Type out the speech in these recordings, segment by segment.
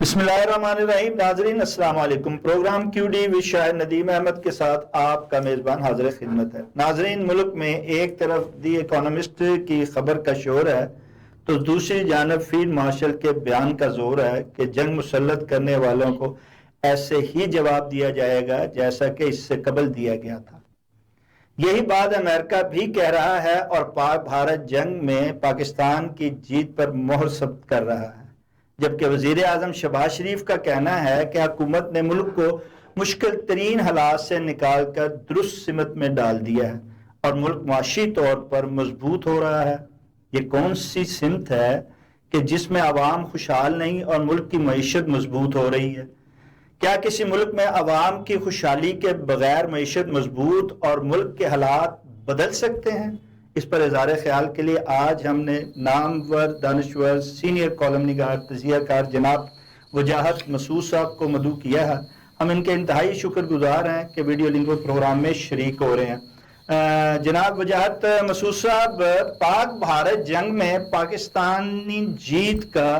بسم اللہ الرحمن الرحیم. ناظرین السلام علیکم. پروگرام کیو ڈی وی شاہد ندیم احمد کے ساتھ آپ کا میزبان حاضر خدمت ہے. ناظرین, ملک میں ایک طرف دی اکانومسٹ کی خبر کا شور ہے تو دوسری جانب فیلڈ مارشل کے بیان کا زور ہے کہ جنگ مسلط کرنے والوں کو ایسے ہی جواب دیا جائے گا جیسا کہ اس سے قبل دیا گیا تھا. یہی بات امریکہ بھی کہہ رہا ہے اور پاک بھارت جنگ میں پاکستان کی جیت پر مہر ثبت کر رہا ہے, جبکہ وزیر اعظم شہباز شریف کا کہنا ہے کہ حکومت نے ملک کو مشکل ترین حالات سے نکال کر درست سمت میں ڈال دیا ہے اور ملک معاشی طور پر مضبوط ہو رہا ہے. یہ کون سی سمت ہے کہ جس میں عوام خوشحال نہیں اور ملک کی معیشت مضبوط ہو رہی ہے؟ کیا کسی ملک میں عوام کی خوشحالی کے بغیر معیشت مضبوط اور ملک کے حالات بدل سکتے ہیں؟ اس پر اظہار خیال کے لیے آج ہم نے نامور دانشور سینئر کالم نگار تجزیہ کار جناب وجاہت مسعود صاحب کو مدعو کیا ہے. ہم ان کے انتہائی شکر گزار ہیں کہ ویڈیو لنک پروگرام میں شریک ہو رہے ہیں. جناب وجاہت مسعود صاحب, پاک بھارت جنگ میں پاکستانی جیت کا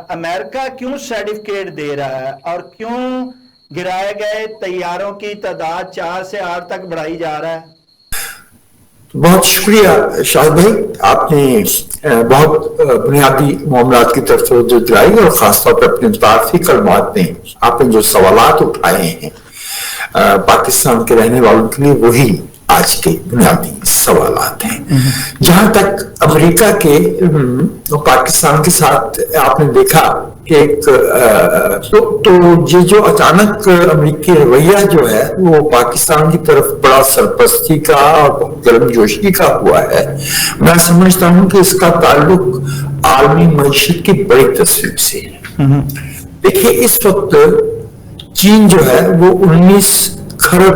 امریکہ کیوں سرٹیفکیٹ دے رہا ہے اور کیوں گرائے گئے طیاروں کی تعداد 4 سے 8 تک بڑھائی جا رہا ہے؟ بہت شکریہ شاہد بھائی, آپ نے بہت بنیادی معاملات کی طرف توجہ دلائی اور خاص طور پر اپنے تعارفی کلمات میں آپ نے جو سوالات اٹھائے ہیں پاکستان کے رہنے والوں کے لیے وہی آج کے بنیادی سوالات ہیں. جہاں تک امریکہ کے پاکستان کے ساتھ آپ نے دیکھا کہ تو یہ جو اچانک امریکی رویہ جو ہے وہ پاکستان کی طرف بڑا سرپرستی کا اور گرم جوشی کا ہوا ہے. میں سمجھتا ہوں کہ اس کا تعلق عالمی معیشت کی بڑی تصویر سے ہے. دیکھیے, اس وقت چین جو ہے وہ 19 کھرب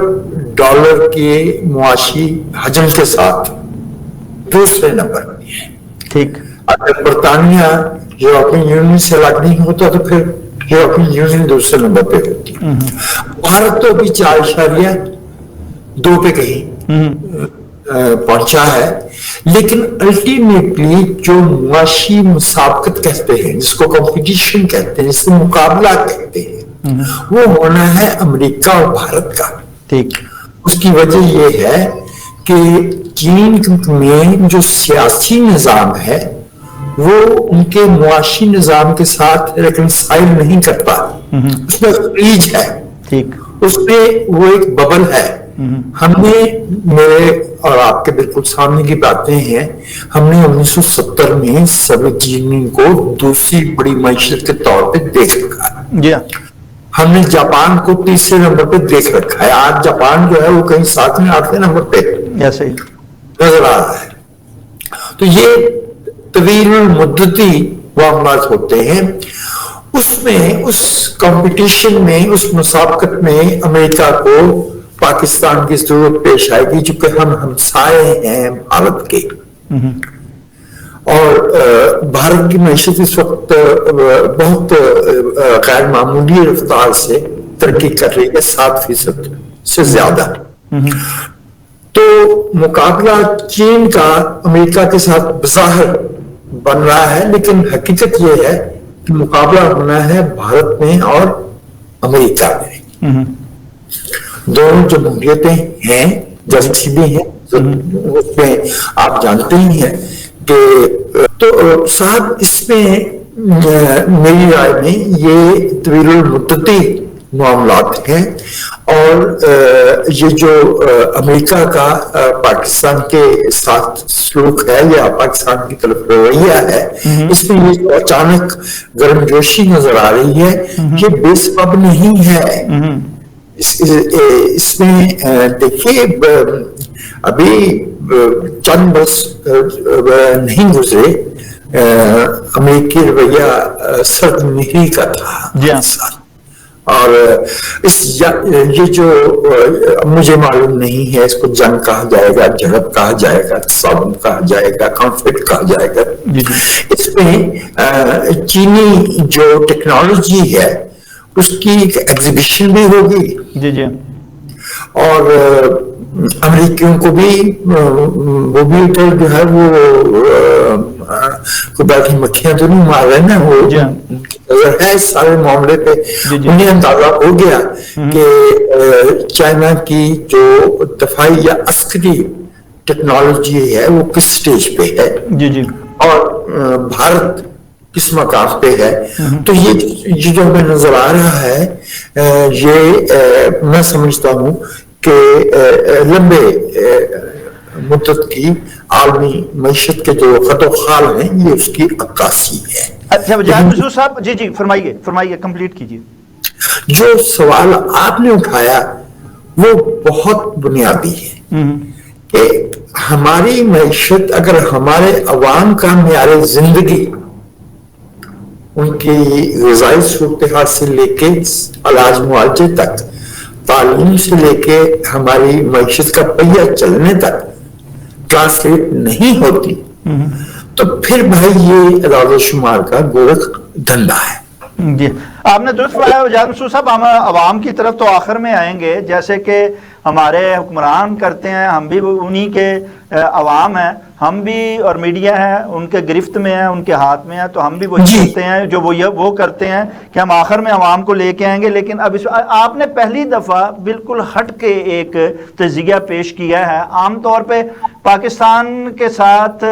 ڈالر کے معاشی حجم کے ساتھ دوسرے نمبر پر ہے. ٹھیک, اگر برطانیہ یورپین یونین سے الگ نہیں ہوتا تو پھر یورپین یونین دوسرے نمبر پہ ہوتی. بھارت تو ابھی 4.2 پہ کہیں پہنچا ہے, لیکن الٹیمیٹلی جو معاشی مسابقت کہتے ہیں, جس کو کمپٹیشن کہتے ہیں, جس کو مقابلہ کہتے ہیں, وہ ہونا ہے امریکہ اور بھارت کا. ٹھیک, اس کی وجہ یہ ہے کہ چین میں جو سیاسی نظام ہے وہ ان کے معاشی نظام کے ساتھ ریکنسائل نہیں کرتا. اس میں فریج ہے. ٹھیک, اس میں وہ ایک ببل ہے. ہم نے, میرے اور آپ کے بالکل سامنے کی باتیں ہیں, ہم نے 1970 میں سوویت یونین کو دوسری بڑی معیشت کے طور پہ دیکھ رکھا ہے. ہم نے جاپان کو تیسرے نمبر پہ دیکھ رکھا ہے. آج جاپان جو ہے وہ کہیں 7ویں 8ویں نمبر پہ نظر آ رہا ہے. تو یہ طویل المدتی معاملات ہوتے ہیں. اس میں, اس کمپٹیشن میں, اس مسابقت میں امریکہ کو پاکستان کی ضرورت پیش آئے گی, چونکہ ہم ہمسائے ہیں بھارت کے. اور بھارت کی معیشت اس وقت بہت غیر معمولی رفتار سے ترقی کر رہی ہے, 7% سے زیادہ. تو مقابلہ چین کا امریکہ کے ساتھ بظاہر بن رہا ہے, لیکن حقیقت یہ ہے کہ مقابلہ ہونا ہے بھارت میں اور امریکہ میں. دونوں جمہوریتیں ہیں, جنسی بھی ہیں, اس میں آپ جانتے ہی ہیں کہ تو صاحب اس میں میری رائے میں یہ طویل المدتی معاملات ہیں. اور یہ جو امریکہ کا پاکستان کے ساتھ سلوک ہے یا پاکستان کی طرف رویہ ہے, اس میں یہ جو اچانک گرم جوشی نظر آ رہی ہے, یہ بے سبب نہیں ہے. اس میں دیکھیے, ابھی چند برس نہیں گزرے امریکی رویہ سرد مہری کا تھا. اور یہ جو مجھے معلوم نہیں ہے, اس کو جنگ کہا جائے گا, جھڑپ کہا جائے گا, تصادم کہا جائے گا, کانفلکٹ کہا جائے گا. اس میں چینی جو ٹیکنالوجی ہے اس کی ایک ایگزیبیشن بھی ہوگی. اور امریکیوں کو بھی وہ بھی جو ہے وہ کو بیٹھی مکھیاں تو نہیں مار رہے نا, وہ نظر ہے اس سارے معاملے پہ. انہیں اندازہ ہو گیا کہ چائنا کی جو دفاعی یا عسکری ٹیکنالوجی ہے وہ کس سٹیج پہ ہے اور بھارت کس مقام پہ ہے. تو یہ جو ہمیں نظر آ رہا ہے یہ میں سمجھتا ہوں کہ لمبے مدت کی عالمی معیشت کے جو خط و خال ہیں یہ اس کی عکاسی ہے. اچھا جہاد مسعود صاحب, جی فرمائیے کمپلیٹ کیجیے. جو سوال آپ نے اٹھایا وہ بہت بنیادی ہے کہ ہماری معیشت, اگر ہمارے عوام کا معیار زندگی ان کی غذائی صورتحال سے لے کے علاج معالجے تک, تعلیم سے لے کے ہماری معیشت کا پہیہ چلنے تک ٹرانسلیٹ نہیں ہوتی تو پھر بھائی یہ اعداد و شمار کا گورکھ دھندا ہے. جی آپ نے درست فرمایا جہاد مسعود صاحب. ہم عوام کی طرف تو آخر میں آئیں گے, جیسے کہ ہمارے حکمران کرتے ہیں, ہم بھی انہی کے عوام ہیں, ہم بھی اور میڈیا ہے ان کے گرفت میں ہیں, ان کے ہاتھ میں ہیں, تو ہم بھی وہی کرتے ہیں جو وہ کرتے ہیں کہ ہم آخر میں عوام کو لے کے آئیں گے. لیکن اب آپ نے پہلی دفعہ بالکل ہٹ کے ایک تجزیہ پیش کیا ہے. عام طور پہ پاکستان کے ساتھ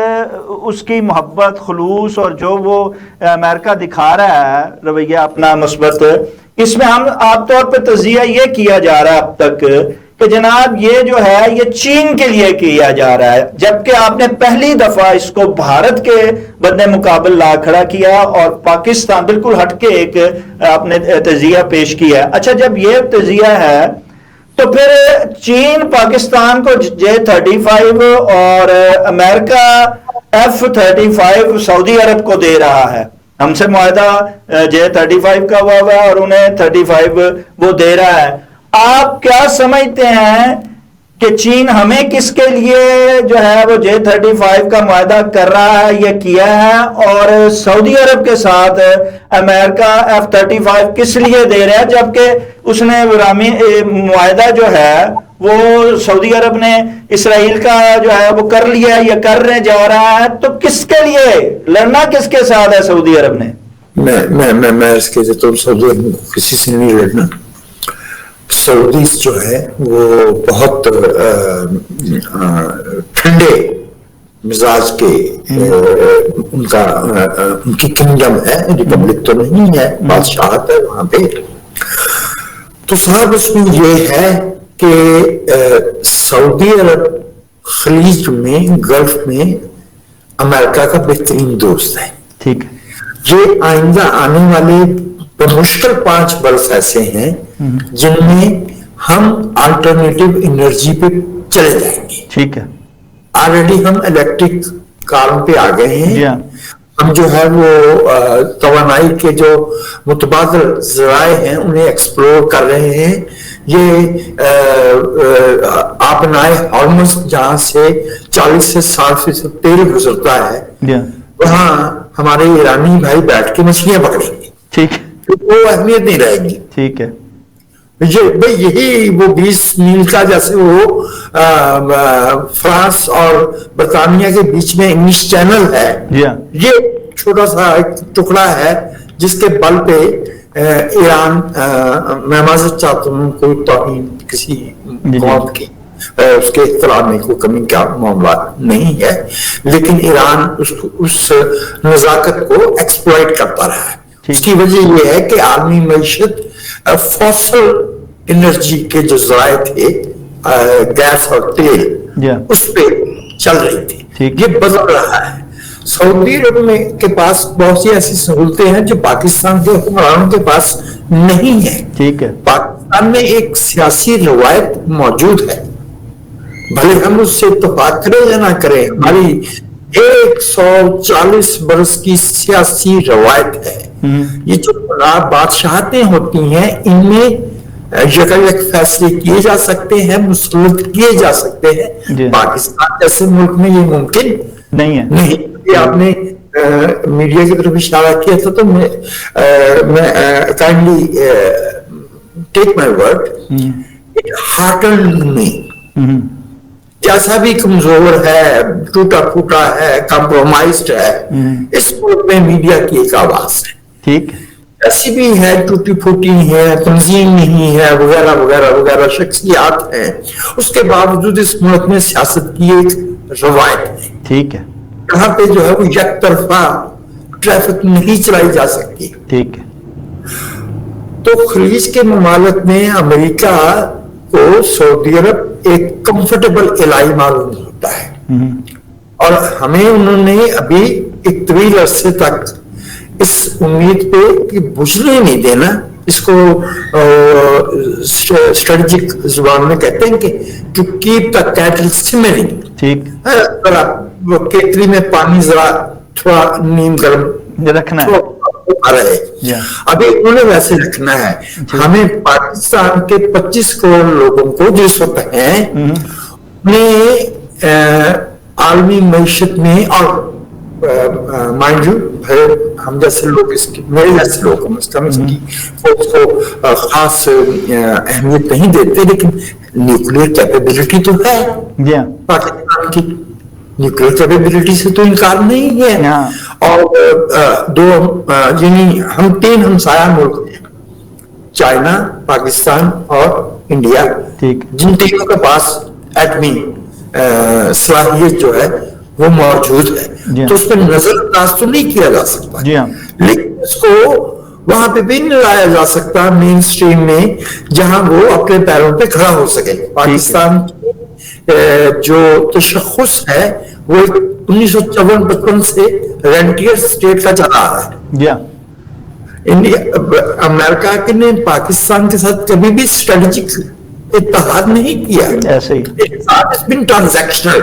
اس کی محبت, خلوص اور جو وہ امریکہ دکھا رہا ہے رویہ اپنا مثبت, اس میں ہم عام طور پہ تجزیہ یہ کیا جا رہا ہے اب تک کہ جناب یہ جو ہے یہ چین کے لیے کیا جا رہا ہے, جبکہ آپ نے پہلی دفعہ اس کو بھارت کے بدِ مقابل لا کھڑا کیا اور پاکستان بالکل ہٹ کے ایک آپ نے تجزیہ پیش کیا ہے. اچھا جب یہ تجزیہ ہے تو پھر چین پاکستان کو J-35 اور امریکہ F-35 سعودی عرب کو دے رہا ہے. ہم سے معاہدہ J-35 کا ہوا ہے اور انہیں 35 وہ دے رہا ہے. آپ کیا سمجھتے ہیں کہ چین ہمیں کس کے لیے جو ہے وہ J-35 کا معاہدہ کر رہا ہے, یہ کیا ہے, اور سعودی عرب کے ساتھ امریکہ F-35 کس لیے دے رہا ہے, جبکہ اس نے معاہدہ جو ہے وہ سعودی عرب نے اسرائیل کا جو ہے وہ کر لیا ہے یا کرنے جا رہا ہے, تو کس کے لیے لڑنا کس کے ساتھ ہے سعودی عرب نے؟ میں اس کے تو سعودی عرب کسی سے نہیں لڑنا. سعودی جو ہے وہ بہت ٹھنڈے مزاج کے, ان کی کنگڈم ہے, ریپبلک تو نہیں ہے, بادشاہت ہے وہاں پہ. تو صاحب اس میں یہ ہے کہ سعودی عرب خلیج میں, گلف میں امریکہ کا بہترین دوست ہے. ٹھیک ہے. یہ آئندہ آنے والے بمشکل 5 برس ایسے ہیں جن میں ہم آلٹرنیٹو انرجی پہ چلے جائیں گے. ٹھیک ہے. آلریڈی ہم الیکٹرک کاروں پہ آ گئے ہیں. ہم جو ہے وہ توانائی کے جو متبادل ذرائع ہیں انہیں ایکسپلور کر رہے ہیں. یہ آبنائے ہارمز جہاں سے 40 سے 60% تیل گزرتا ہے, وہاں ہمارے ایرانی بھائی بیٹھ کے مچھلیاں پکڑیں گے. ٹھیک, وہ اہمیت نہیں رہے گی. ٹھیک ہے. یہی وہ 20 میل کا, جیسے وہ فرانس اور برطانیہ کے بیچ میں انگلش چینل ہے, یہ چھوٹا سا ایک ٹکڑا ہے جس کے بل پہ ایران, میں معذرت چاہتا ہوں کوئی توہین کسی قوم کی, اس کے احترام میں کوئی کمی کا معاملہ نہیں ہے, لیکن ایران اس نزاکت کو ایکسپلائٹ کرتا رہا ہے. اس کی وجہ یہ ہے کہ عالمی معیشت فوسل انرجی کے جو ذرائع تھے, گیس اور تیل, اس پہ چل رہی تھی. یہ بدل رہا ہے. سعودی عرب میں کے پاس بہت سی ایسی سہولتیں ہیں جو پاکستان کے حکمرانوں کے پاس نہیں ہے. ٹھیک ہے. پاکستان میں ایک سیاسی روایت موجود ہے, بھلے ہم اس سے اتفاق کریں یا نہ کریں, ہماری 140 برس کی سیاسی روایت ہے. یہ جو بادشاہتیں ہوتی ہیں ان میں یکایک فیصلے کیے جا سکتے ہیں, مسلط کیے جا سکتے ہیں. پاکستان جیسے ملک میں یہ ممکن نہیں ہے. نہیں, یہ آپ نے میڈیا کی طرف اشارہ کیا تھا, تو میں kindly take my word, it heartened me جیسا بھی کمزور ہے، ٹوٹا پھوٹا ہے، کمپرومائزڈ ہے، اس ملک میں میڈیا کی ایک آواز ہے. ٹھیک. ایسی بھی ہے ٹوٹی پھوٹی ہے، تنظیم نہیں ہے، وغیرہ وغیرہ وغیرہ شخصیات ہیں، اس کے باوجود اس ملک میں سیاست کی ایک روایت ہے. ٹھیک ہے. یہاں پہ جو ہے وہ یک طرفہ ٹریفک نہیں چلائی جا سکتی. ٹھیک ہے. تو خلیج کے ممالک میں امریکہ کو سعودی عرب ایک کمفرٹیبل الائی معلوم ہوتا ہے، اور ہمیں انہوں نے ابھی ایک طویل عرصے تک اس امید پہ کہ بجھنے نہیں دینا، اس کو اسٹریٹجک زبان میں کہتے ہیں کہ ٹو کیپ دا کیٹل سمرنگ. ٹھیک. کیتلی میں پانی ذرا تھوڑا نیم گرم رکھنا ہے. ابھی انہوں نے ویسے رکھنا ہے. ہمیں پاکستان کے 25 کروڑ لوگوں کو جو اس وقت ہیں انہیں عالمی معیشت میں، اور مائنڈ یو ہم جیسے لوگ اس کی، میرے جیسے لوگ اس کی کو خاص اہمیت نہیں دیتے، لیکن نیوکلیر کیپیبلٹی تو ہے پاکستان کی. نیوکلیر کیپیبلٹی سے تو انکار نہیں ہے. اور دو یعنی ہم 3 ہمسایہ ملک ہیں، چائنا، پاکستان اور انڈیا، جن تینوں کے پاس ایٹمی صلاحیت جو ہے وہ موجود ہے. تو اس پہ نظر انداز تو نہیں کیا جا سکتا، لیکن اس کو وہاں پہ بھی نہیں لایا جا سکتا مین سٹریم میں جہاں وہ اپنے پیروں پہ کھڑا ہو سکے. پاکستان جو تشخص ہے وہ 1954-55 سے رینٹیئر سٹیٹ کا چلا آ رہا ہے. امریکہ نے پاکستان کے ساتھ کبھی بھی اسٹریٹجک اتحاد نہیں کیا، ایسے ہی ٹرانزیکشنل،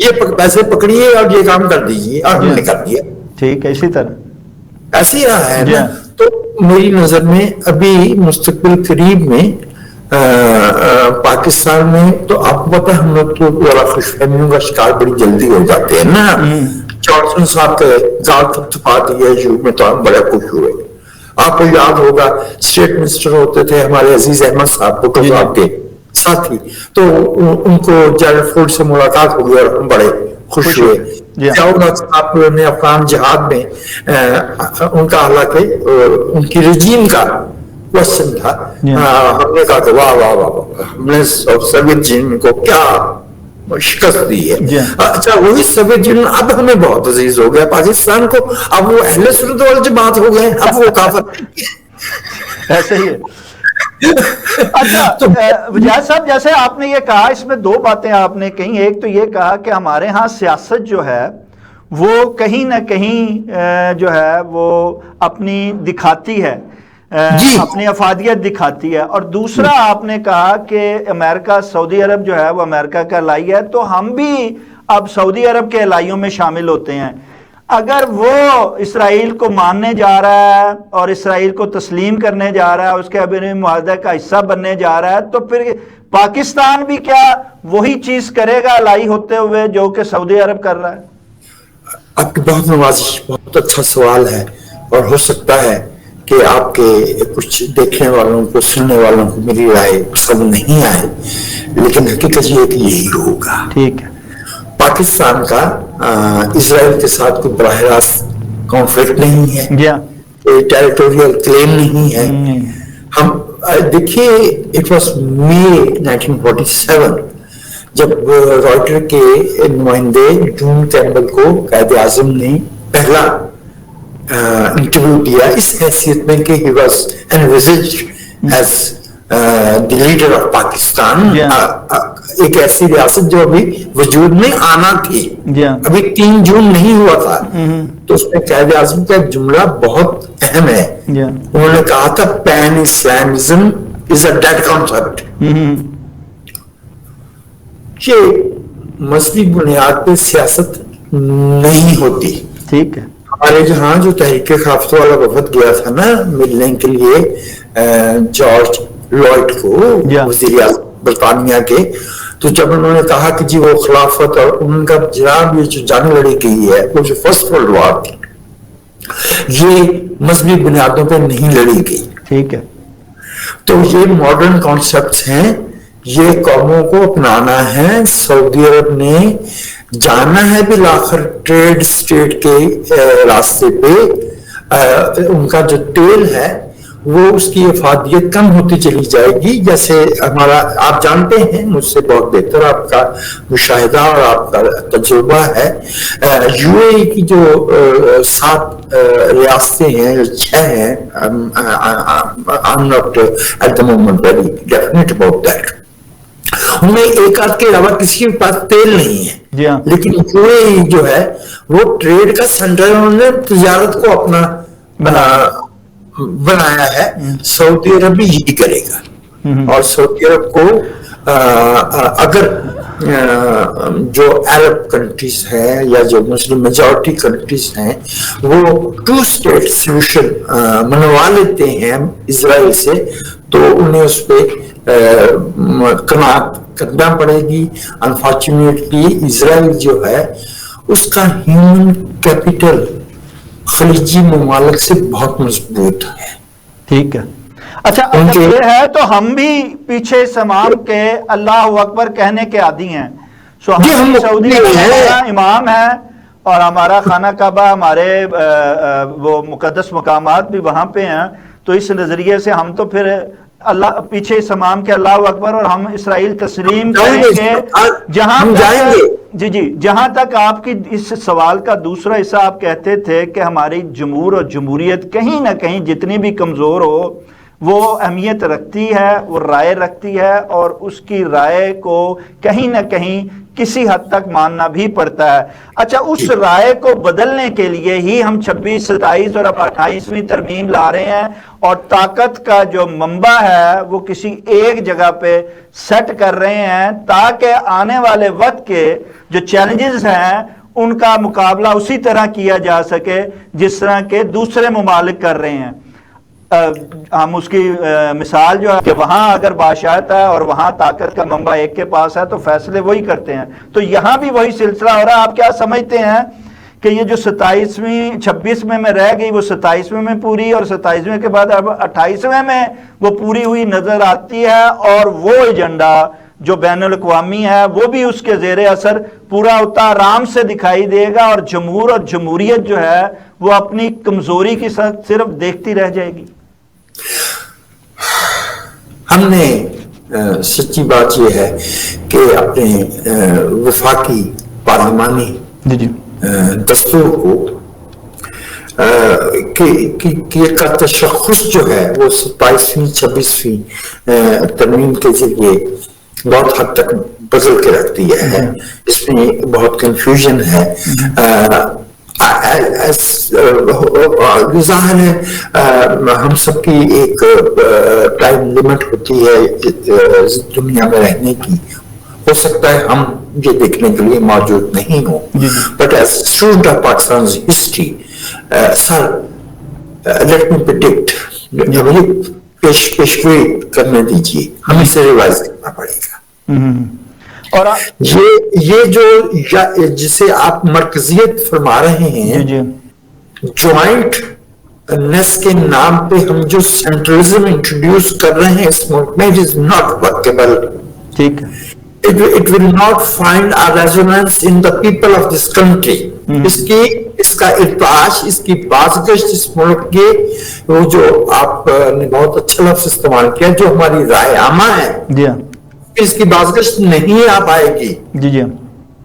یہ پیسے پکڑیے اور یہ کام کر دیجیے، اور ہم نے کر دیا. ٹھیک ہے. اسی طرح ایسے ہی رہا ہے نا. تو میری نظر میں ابھی مستقبل قریب میں پاکستان میں تو آپ کو پتا ہم لوگ تو ذرا خوش فہمیوں کا شکار بڑی جلدی ہو جاتے ہیں نا. جانسن صاحب کے ذات چھپا دیا یوگ میں تو ہم بڑے خوش ہوئے. آپ کو یاد ہوگا اسٹیٹ منسٹر ہوتے تھے ہمارے عزیز احمد صاحب بھٹو صاحب کے ساتھی، تو ان کو جنرل فورڈ سے ملاقات ہو گئی اور ہم بڑے خوش ہوئے. آپ نے افغان جہاد میں ان کا حالانکہ ان کی رجیم کا کوشچن تھا، ہم نے کہا کہ واہ واہ واہ، ہم نے سوویت یونین کو کیا شکست دی ہے. اچھا وہی سوویت یونین اب ہمیں بہت عزیز ہو گیا پاکستان کو، اب وہ اہل سنت والجماعت ہو گئے، اب وہ کافر. ایسے ہی ہے. اچھا وجاہد صاحب، جیسے آپ نے یہ کہا، اس میں 2 باتیں آپ نے کہیں. ایک تو یہ کہا کہ ہمارے ہاں سیاست جو ہے وہ کہیں نہ کہیں جو ہے وہ اپنی دکھاتی ہے، اپنی افادیت دکھاتی ہے. اور دوسرا آپ نے کہا کہ امریکہ، سعودی عرب جو ہے وہ امریکہ کا الائی ہے، تو ہم بھی اب سعودی عرب کے الائیوں میں شامل ہوتے ہیں. اگر وہ اسرائیل کو ماننے جا رہا ہے اور اسرائیل کو تسلیم کرنے جا رہا ہے، اس کے ابھی معاہدے کا حصہ بننے جا رہا ہے، تو پھر پاکستان بھی کیا وہی چیز کرے گا الائی ہوتے ہوئے جو کہ سعودی عرب کر رہا ہے؟ آپ کی بہت نوازش، بہت اچھا سوال ہے، اور ہو سکتا ہے کہ آپ کے کچھ دیکھنے والوں کو، سننے والوں کو میری رائے پسند نہیں آئے، لیکن حقیقت یہ کہ یہی ہوگا. ٹھیک ہے. پاکستان کا اسرائیل کے ساتھ کوئی براہ راست کانفلکٹ نہیں ہے، ٹیریٹوریل کلیم نہیں ہے. ہم دیکھیے اٹ واز مئی 1947 جب رائٹر کے نمائندے جون کیمبل کو قائد اعظم نے پہلا انٹرویو دیا اس حیثیت میں کہ he was envisaged as the leader of Pakistan، ایک ایسی ریاست جو ابھی وجود میں آنا تھی، ابھی 3 جون نہیں ہوا تھا. تو اس میں قائد اعظم کا جملہ بہت اہم ہے. انہوں نے کہا تھا پین اسلامزم از اے ڈیڈ کانسیپٹ. یہ مذہبی بنیاد پہ سیاست نہیں ہوتی. ٹھیک ہے. ہمارے جہاں جو تحریک خافت والا وفد گیا تھا نا ملنے کے لیے جارج لوئڈ کو، وزیر اعظم برطانیہ کے، تو جب انہوں نے کہا کہ جی وہ خلافت اور ان کا جناب یہ جو جنگ لڑی گئی ہے وہ جو فرسٹ ورلڈ وار تھی یہ مذہبی بنیادوں پہ نہیں لڑی گئی. ٹھیک ہے. تو یہ ماڈرن کانسیپٹس ہیں یہ قوموں کو اپنانا ہے. سعودی عرب نے جانا ہے بالآخر ٹریڈ سٹیٹ کے راستے پہ. ان کا جو تیل ہے وہ اس کی افادیت کم ہوتی چلی جائے گی. جیسے ہمارا آپ جانتے ہیں مجھ سے بہت بہتر آپ کا مشاہدہ اور آپ کا تجربہ ہے. یو اے ای کی جو 7 ریاستیں ہیں 6 ہیں, I'm not at the moment very definite about that. ان میں ایک آدھ کے علاوہ کسی کے پاس تیل نہیں ہے. جی ہاں. لیکن یو اے ای جو ہے وہ ٹریڈ کا سینٹر, انہوں نے تجارت کو اپنا بنایا ہے. سعودی عرب بھی یہی کرے گا. اور سعودی عرب کو اگر جو عرب کنٹریز ہیں یا جو مسلم میجورٹی کنٹریز ہیں وہ 2 اسٹیٹ سولوشن منوا لیتے ہیں اسرائیل سے, تو انہیں اس پہ قناعت کرنا پڑے گی. انفارچونیٹلی اسرائیل جو ہے اس کا ہیومن کیپٹل خلیجی ممالک سے بہت مضبوط ہے. ٹھیک ہے. اچھا یہ ہے تو ہم بھی پیچھے سمام کے اللہ اکبر کہنے کے عادی ہیں. سو ہم سعودی امام ہے اور ہمارا خانہ کعبہ, ہمارے وہ مقدس مقامات بھی وہاں پہ ہیں. تو اس نظریے سے ہم تو پھر اللہ پیچھے سمام کے اللہ اکبر اور ہم اسرائیل تسلیم کریں گے. جہاں تک آپ کی اس سوال کا دوسرا حصہ, آپ کہتے تھے کہ ہماری جمہور اور جمہوریت کہیں نہ کہیں جتنی بھی کمزور ہو وہ اہمیت رکھتی ہے, وہ رائے رکھتی ہے, اور اس کی رائے کو کہیں نہ کہیں کسی حد تک ماننا بھی پڑتا ہے. اچھا اس رائے کو بدلنے کے لیے ہی ہم 26, 27 اور اب 28ویں ترمیم لا رہے ہیں, اور طاقت کا جو منبع ہے وہ کسی ایک جگہ پہ سیٹ کر رہے ہیں تاکہ آنے والے وقت کے جو چیلنجز ہیں ان کا مقابلہ اسی طرح کیا جا سکے جس طرح کے دوسرے ممالک کر رہے ہیں. ہم اس کی مثال جو ہے کہ وہاں اگر بادشاہت ہے اور وہاں طاقت کا منبع ایک کے پاس ہے تو فیصلے وہی کرتے ہیں. تو یہاں بھی وہی سلسلہ ہو رہا ہے. آپ کیا سمجھتے ہیں کہ یہ جو 27ویں 26ویں میں رہ گئی وہ 27ویں میں پوری, اور 27ویں کے بعد اب 28ویں میں وہ پوری ہوئی نظر آتی ہے, اور وہ ایجنڈا جو بین الاقوامی ہے وہ بھی اس کے زیر اثر پورا ہوتا آرام سے دکھائی دے گا, اور جمہور اور جمہوریت جو ہے وہ اپنی کمزوری کی ساتھ صرف دیکھتی رہ جائے گی. ہم نے سچی بات یہ ہے کہ اپنے وفاقی پارلیمانی دستور کو کا تشخص جو ہے وہ 27ویں 26ویں ترمیم کے ذریعے بہت حد تک بدل کے رکھ دیا ہے. اس میں بہت کنفیوژن ہے. ظاہر ہے ہم سب کی ایک ٹائم لمٹ ہوتی ہے دنیا میں رہنے کی. ہو سکتا ہے ہم یہ دیکھنے کے لیے موجود نہیں ہوں, but as student of Pakistan history sir let me predict, پیشگوئی کرنے دیجیے, ہمیں سے ریوائز کرنا پڑے گا. اور یہ جو جسے آپ مرکزیت فرما رہے ہیں, جوائنٹ نیس کے نام پہ ہم جو سینٹرلزم انٹروڈیوس کر رہے ہیں اس ملک میں, it is not workable. ٹھیک. It will not find a resonance in the people of this country. اس کا ارتعاش, اس کی بازگشت اس ملک کے, وہ جو آپ نے بہت اچھا لفظ استعمال کیا, جو ہماری رائے عامہ ہے, اس کی بازگشت نہیں آ پائے گی.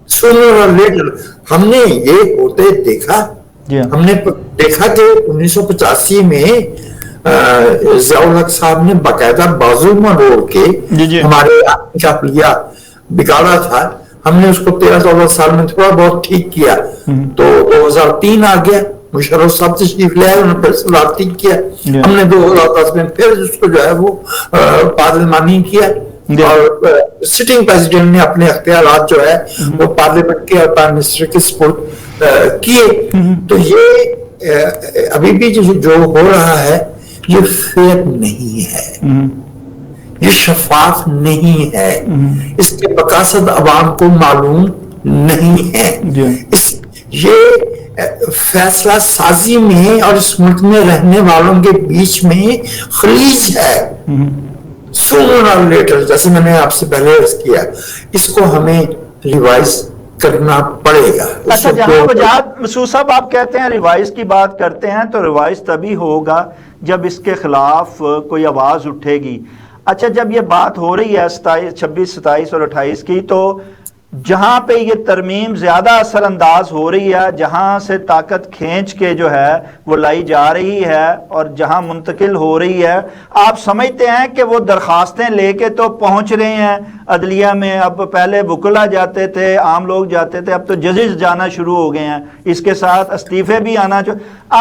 سونر اور لیٹر ہم نے یہ ہوتے دیکھا. ہم نے دیکھا کہ 1985 میں ضیاء الحق صاحب نے باقاعدہ بازو مروڑ کے ہمارے شاپلیا بگاڑا تھا. ہم نے اس کو 13-14 سال میں تھوڑا بہت ٹھیک کیا. تو 2003 آ گیا, مشرف صاحب تشریف لے آئے, انہوں نے پھر ٹھیک کیا. ہم نے 2010 میں پھر اس کو جو ہے وہ پارلیمانی کیا, اور سٹنگ پریزیڈنٹ نے اپنے اختیارات جو ہے وہ پارلیمنٹ کے اور پرائم منسٹر کے سپورٹ کیے. تو یہ ابھی بھی جو ہو رہا ہے یہ فیئر نہیں ہے, یہ شفاف نہیں ہے, اس کے مقاصد عوام کو معلوم نہیں ہے. یہ فیصلہ سازی میں اور اس ملک میں رہنے والوں کے بیچ میں خلیج ہے. sooner or later, جیسے میں نے آپ سے پہلے عرض کیا، اس کو ہمیں ریوائز کرنا پڑے گا. اچھا، جہاں وجاہت مسعود صاحب آپ کہتے ہیں ریوائز کی بات کرتے ہیں، تو ریوائز تبھی ہوگا جب اس کے خلاف کوئی آواز اٹھے گی. اچھا، جب یہ بات ہو رہی ہے 26، 27 اور 28 کی، تو جہاں پہ یہ ترمیم زیادہ اثر انداز ہو رہی ہے، جہاں سے طاقت کھینچ کے جو ہے وہ لائی جا رہی ہے اور جہاں منتقل ہو رہی ہے، آپ سمجھتے ہیں کہ وہ درخواستیں لے کے تو پہنچ رہے ہیں عدلیہ میں؟ اب پہلے وکلا جاتے تھے، عام لوگ جاتے تھے، اب تو ججز جانا شروع ہو گئے ہیں، اس کے ساتھ استعفے بھی آنا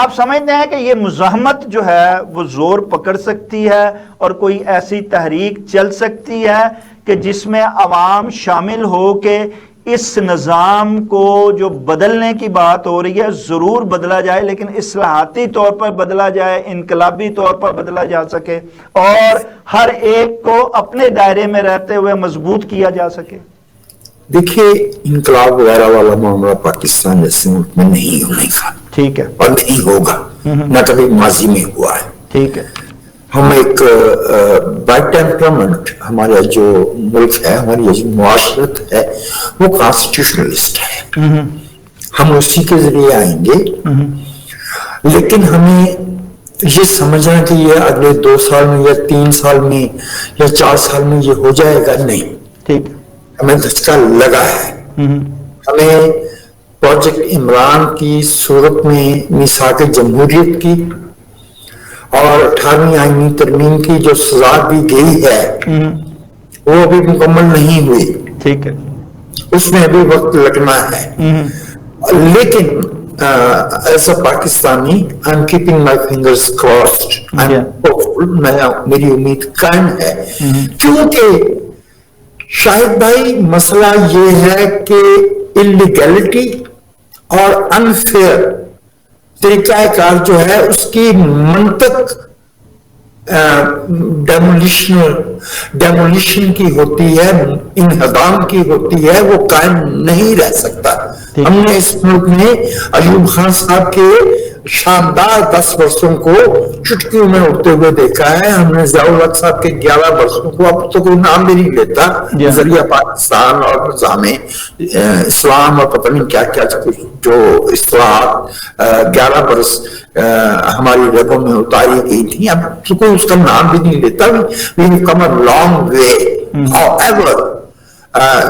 آپ سمجھتے ہیں کہ یہ مزاحمت جو ہے وہ زور پکڑ سکتی ہے اور کوئی ایسی تحریک چل سکتی ہے کہ جس میں عوام شامل ہو کے اس نظام کو جو بدلنے کی بات ہو رہی ہے ضرور بدلا جائے، لیکن اصلاحاتی طور پر بدلا جائے، انقلابی طور پر بدلا جا سکے اور ہر ایک کو اپنے دائرے میں رہتے ہوئے مضبوط کیا جا سکے؟ دیکھیے، انقلاب وغیرہ والا معاملہ پاکستان جیسے ملک میں نہیں ہونے کا، ٹھیک ہے، اور نہیں ہوگا، نہ کبھی ماضی میں ہوا ہے. ٹھیک ہے. ہم ایک بائی ٹیمپرامنٹ، ہمارا جو ملک ہے، ہماری جو معاشرت ہے، وہ کانسٹیٹیوشنلسٹ ہے. ہم اسی کے ذریعے آئیں گے، لیکن ہمیں یہ سمجھنا کہ یہ اگلے 2 سال میں یا 3 سال میں یا 4 سال میں یہ ہو جائے گا، نہیں. ٹھیک. ہمیں دھچکا لگا ہے. ہمیں پروجیکٹ عمران کی صورت میں میثاق جمہوریت کی اور 18ویں آئینی ترمیم کی جو سزا دی گئی ہے وہ ابھی مکمل نہیں ہوئی. ٹھیک ہے. اس میں ابھی وقت لگنا ہے. لیکن as a Pakistani I'm keeping my fingers crossed. میری امید قائم ہے، کیونکہ شاہد بھائی مسئلہ یہ ہے کہ انلیگلٹی اور انفیئر طریقہ کار جو ہے اس کی منطق ڈیمولیشن کی ہوتی ہے، انہدام کی ہوتی ہے، وہ قائم نہیں رہ سکتا. ہم نے اس ملک میں ایوب خان صاحب کے شاندار 10 برسوں کو چٹکیوں میں اڑتے ہوئے دیکھا ہے. ہم نے ضیاء الحق صاحب کے 11 برسوں کو، اب تو کوئی نام بھی نہیں لیتا، ذریعہ پاکستان اور نظام اسلام اور پتہ نہیں کیا کیا جو اصلاحات 11 برس ہماری رگوں میں اتاری گئی تھی، اب تو کوئی اس کا نام بھی نہیں لیتا. We've come a long way. However,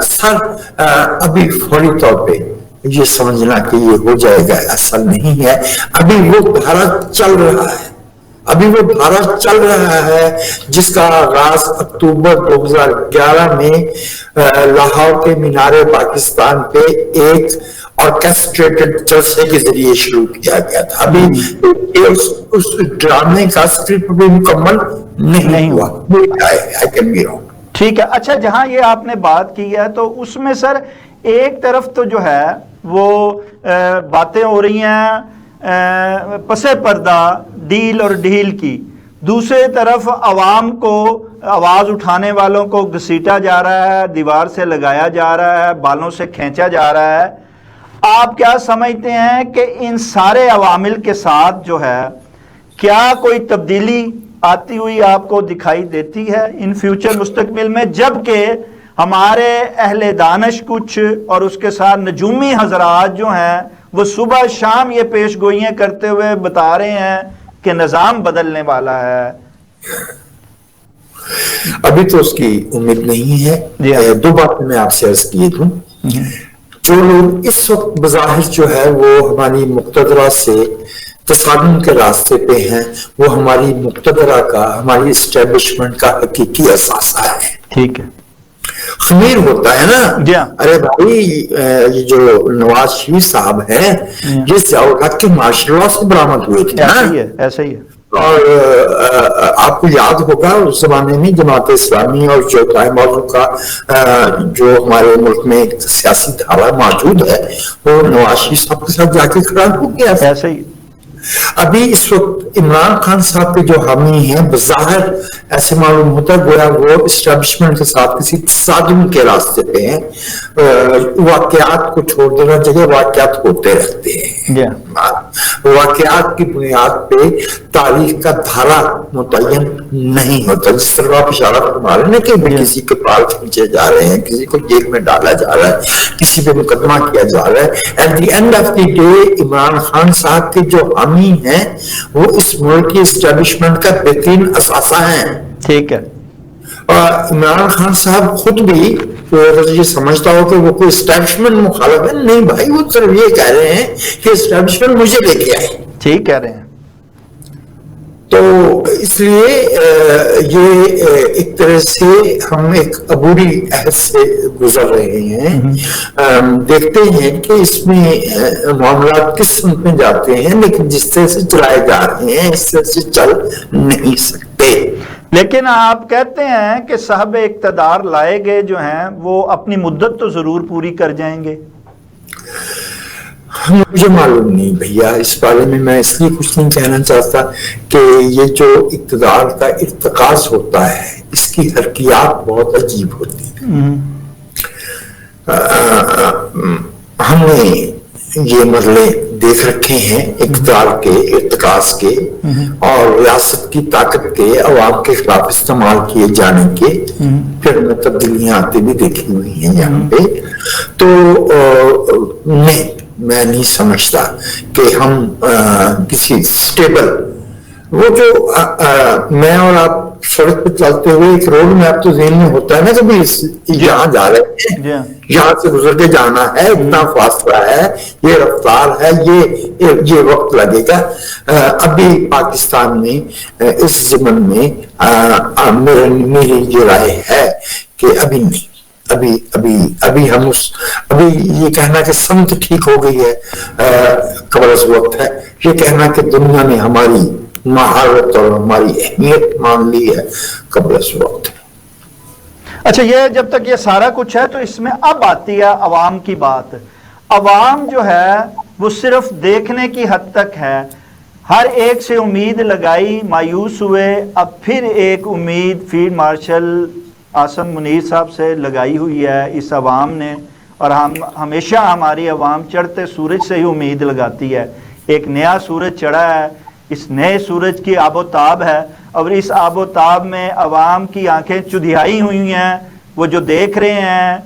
سر ابھی فوری طور پہ یہ سمجھنا کہ یہ ہو جائے گا ایسا نہیں ہے. ابھی وہ بھارت چل رہا ہے جس کا آغاز اکتوبر 2011 میں لاہور کے مینار پاکستان پہ ایک آرکیسٹریٹڈ جلسے کے ذریعے شروع کیا گیا تھا. ابھی اس ڈرامے کا اسکرپٹ بھی مکمل نہیں ہوا. ٹھیک ہے. اچھا، جہاں یہ آپ نے بات کی ہے تو اس میں سر ایک طرف تو جو ہے وہ باتیں ہو رہی ہیں پس پردہ ڈیل اور ڈھیل کی، دوسری طرف عوام کو، آواز اٹھانے والوں کو گھسیٹا جا رہا ہے، دیوار سے لگایا جا رہا ہے، بالوں سے کھینچا جا رہا ہے. آپ کیا سمجھتے ہیں کہ ان سارے عوامل کے ساتھ جو ہے کیا کوئی تبدیلی آتی ہوئی آپ کو دکھائی دیتی ہے ان فیوچر مستقبل میں، جبکہ ہمارے اہل دانش کچھ اور اس کے ساتھ نجومی حضرات جو ہیں وہ صبح شام یہ پیش گوئیاں کرتے ہوئے بتا رہے ہیں کہ نظام بدلنے والا ہے؟ ابھی تو اس کی امید نہیں ہے. 2 باتیں میں آپ سے عرض کیے دوں. جو لوگ اس وقت بظاہر جو ہے وہ ہماری مقتدرہ سے تصادم کے راستے پہ ہیں، وہ ہماری مقتدرہ کا، ہماری اسٹیبلشمنٹ کا حقیقی اثاثہ ہے. ٹھیک ہے. خمیر ہوتا ہے نا. ارے بھائی، یہ جو نواز شریف صاحب ہیں یہ ضیاء الحق کے مارشل لا سے برآمد ہوئے تھے. ایسا ہی ہے. اور آپ کو یاد ہوگا اس زمانے میں جماعت اسلامی اور جو موضوع کا جو ہمارے ملک میں سیاسی دھارا موجود ہے وہ نواز شریف صاحب کے ساتھ جا کے کھڑا ہو گیا. ایسا ہی. ابھی اس وقت عمران خان صاحب کے جو حامی ہیں بظاہر ایسے معلوم ہوتا ہے گویا وہ اسٹیبلشمنٹ کے ساتھ کسی تصادم کے راستے پہ ہیں. واقعات کو چھوڑ دینا چاہیے، واقعات ہوتے رہتے ہیں. واقعات کی بنیاد پہ تاریخ کا دھارا متعین نہیں ہوتا. جس طرح آپ اشارہ فرما رہے ہیں کہ کسی کے پال کھینچے جا رہے ہیں, کسی کو جیل میں ڈالا جا رہا ہے, کسی پہ مقدمہ کیا جا رہا ہے, at the end of the day Imran Khan صاحب کے جو حامی ہیں وہ اس ملک کی اسٹیبلشمنٹ کا بہترین اثاثہ ہیں. ٹھیک ہے. اور عمران خان صاحب خود بھی یہ سمجھتا ہو کہ وہ کوئی اسٹیبلشمنٹ مخالف ہے, نہیں بھائی, وہ صرف یہ کہہ رہے ہیں کہ اسٹیبلشمنٹ مجھے لے کے آئے. ٹھیک کہہ رہے ہیں. تو اس لیے یہ ایک طرح سے ہم ایک عبوری عہد سے گزر رہے ہیں. دیکھتے ہیں کہ اس میں معاملات کس سمت میں جاتے ہیں, لیکن جس طرح سے چلائے جا رہے ہیں اس طرح سے چل نہیں سکتے. لیکن آپ کہتے ہیں کہ صاحب اقتدار لائے گئے جو ہیں وہ اپنی مدت تو ضرور پوری کر جائیں گے. مجھے معلوم نہیں بھیا, اس بارے میں میں اس لیے کچھ نہیں کہنا چاہتا کہ یہ جو اقتدار کا ارتکاز ہوتا ہے اس کی حرکیات بہت عجیب ہوتی ہیں. ہم نے یہ مرحلے دیکھ رکھے ہیں اقتدار کے, ارتکاز کے اور ریاست کی طاقت کے عوام کے خلاف استعمال کیے جانے کے. پھر میں تبدیلیاں آتی بھی دیکھی ہوئی ہیں یہاں پہ. تو میں نہیں سمجھتا کہ ہم کسی سٹیبل, وہ جو میں اور آپ سڑک پہ چلتے ہوئے ایک روڈ میں آپ تو ذہن میں ہوتا ہے نا کبھی یہاں جا رہے ہیں, یہاں سے گزر کے جانا ہے, اتنا فاصلہ ہے, یہ رفتار ہے, یہ وقت لگے گا. ابھی پاکستان میں اس ضمن میں میری یہ رائے ہے کہ ابھی نہیں, ابھی ہم ابھی یہ کہنا کہ سمت ٹھیک ہو گئی ہے قبل از وقت ہے, یہ کہنا کہ دنیا نے ہماری مہارت اور ہماری اہمیت مان لی ہے قبل از وقت ہے. اچھا, یہ جب تک یہ سارا کچھ ہے تو اس میں اب آتی ہے عوام کی بات. عوام جو ہے وہ صرف دیکھنے کی حد تک ہے. ہر ایک سے امید لگائی, مایوس ہوئے. اب پھر ایک امید فیلڈ مارشل عاصم منیر صاحب سے لگائی ہوئی ہے اس عوام نے, اور ہم ہمیشہ ہماری عوام چڑھتے سورج سے ہی امید لگاتی ہے. ایک نیا سورج چڑھا ہے, اس نئے سورج کی آب و تاب ہے, اور اس آب و تاب میں عوام کی آنکھیں چدھیائی ہوئی ہیں. وہ جو دیکھ رہے ہیں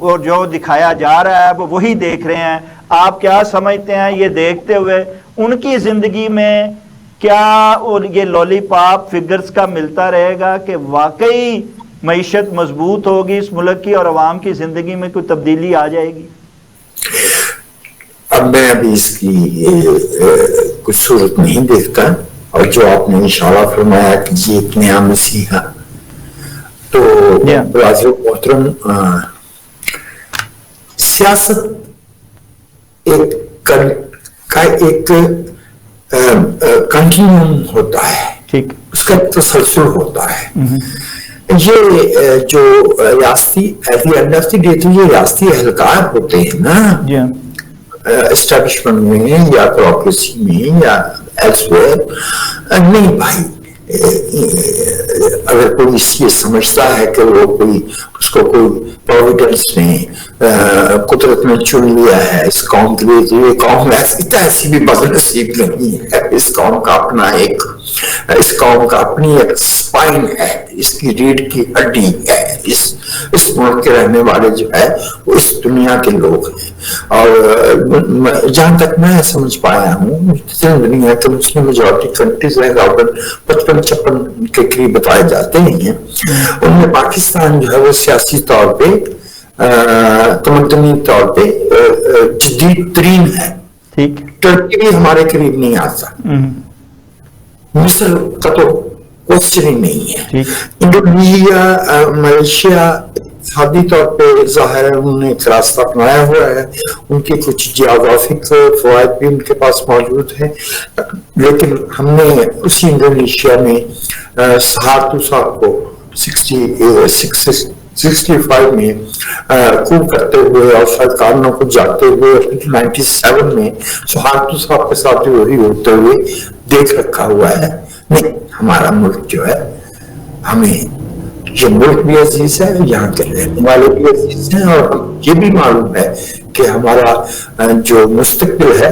اور جو دکھایا جا رہا ہے وہ وہی دیکھ رہے ہیں. آپ کیا سمجھتے ہیں یہ دیکھتے ہوئے ان کی زندگی میں کیا اور یہ لولی پاپ فگرز کا ملتا رہے گا کہ واقعی معیشت مضبوط ہوگی اس ملک کی اور عوام کی زندگی میں کوئی تبدیلی آ جائے گی؟ اب میں ابھی اس کی کچھ صورت نہیں دیکھتا, اور جو آپ نے اشارہ فرمایا کہ یہ ایک نیا مسیحا, تو برادر محترم سیاست ایک کنٹینیوم ہوتا ہے, اس کا تسلسل ہوتا ہے. یہ جو ریاستی یہ ریاستی اہلکار ہوتے ہیں نا اسٹیبلشمنٹ میں یا بیوروکریسی میں یا ایلسویئر, نہیں بھائی, اگر کوئی یہ سمجھتا ہے کہ وہ کوئی اس کو کوئی پرویڈنس نے قدرت میں چن لیا ہے اس قوم کے لیے, تو یہ قوم ایسی بھی بدنصیب نہیں ہے. اس قوم کا اپنا اس قوم کا اپنی ایک سپائن ہے, اس کی ریڑھ کی ہڈی ہے. اس ملک کے رہنے والے جو ہے وہ اس دنیا کے لوگ ہیں. اور جہاں تک میں سمجھ پایا ہوں دنیا کے مسلم میجورٹی کنٹریز ہیں, 55-56 کے قریب بتائے جاتے ہیں, ان میں پاکستان جو ہے وہ سیاسی طور پہ تمدنی طور پہ جدید ترین ہے. ترکی بھی ہمارے قریب نہیں آتا, مصر کا تو کوشچن ہی نہیں ہے. انڈونیشیا, ملیشیا اقتصادی طور پہ ظاہر ہے انہوں نے ایک راستہ اپنایا ہوا ہے, ان کی کچھ جیوگرافک فوائد بھی ان کے پاس موجود ہیں. لیکن ہم نے اسی انڈونیشیا میں سہارتو صاحب کو 65 میں کو کرتے ہوئے اور سرکاروں کو جاتے ہوئے 97 میں سہارتو صاحب کے ساتھ وہی ہوتے ہوئے دیکھ رکھا ہوا ہے. نہیں, ہمارا ملک جو ہے, ہمیں یہ ملک بھی عزیز ہے, یہاں کے رہنے والے بھی عزیز ہیں, اور یہ بھی معلوم ہے کہ ہمارا جو مستقبل ہے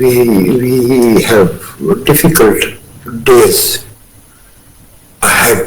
we have difficult days ahead।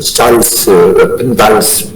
40-45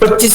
25